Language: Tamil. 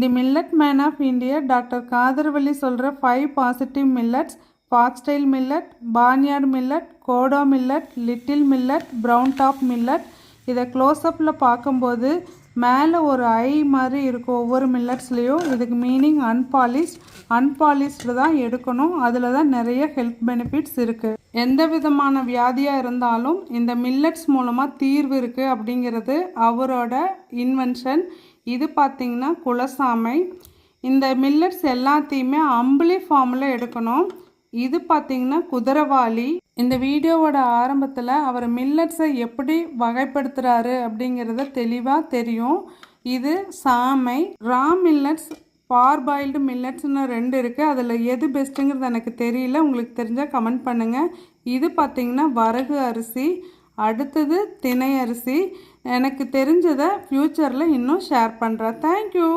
The millet man of India doctor Khadarvalli சொல்கிற 5 positive millets: foxtail millet, barnyard millet, kodo millet, little millet, brown top millet. இதை க்ளோஸ்அப்பில் பார்க்கும்போது மேலே ஒரு ஐ மாதிரி இருக்கும் ஒவ்வொரு மில்லட்ஸ்லேயும். இதுக்கு மீனிங் அன்பாலிஷ்டு தான் எடுக்கணும். அதில் தான் நிறைய ஹெல்த் பெனிஃபிட்ஸ் இருக்குது. எந்த விதமான வியாதியாக இருந்தாலும் இந்த மில்லட்ஸ் மூலமாக தீர்வு இருக்குது அப்படிங்கிறது அவரோட இன்வென்ஷன். இது பார்த்திங்கன்னா குலசாமை. இந்த மில்லட்ஸ் எல்லாத்தையுமே அம்புலி ஃபார்மில் எடுக்கணும். இது பார்த்திங்கன்னா குதிரவாளி. இந்த வீடியோவோட ஆரம்பத்தில் அவர் மில்லட்ஸை எப்படி வகைப்படுத்துகிறாரு அப்படிங்கிறத தெளிவாக தெரியும். இது சாமை. ரா மில்லட்ஸ், பார்பாயில்டு மில்லட்ஸ்னு 2 இருக்குது. அதில் எது பெஸ்ட்டுங்கிறது எனக்கு தெரியல. உங்களுக்கு தெரிஞ்சால் கமெண்ட் பண்ணுங்கள். இது பார்த்திங்கன்னா வரகு அரிசி. அடுத்தது திணை அரிசி. எனக்கு தெரிஞ்சதை ஃப்யூச்சரில் இன்னும் ஷேர் பண்ணுறேன். தேங்க்யூ.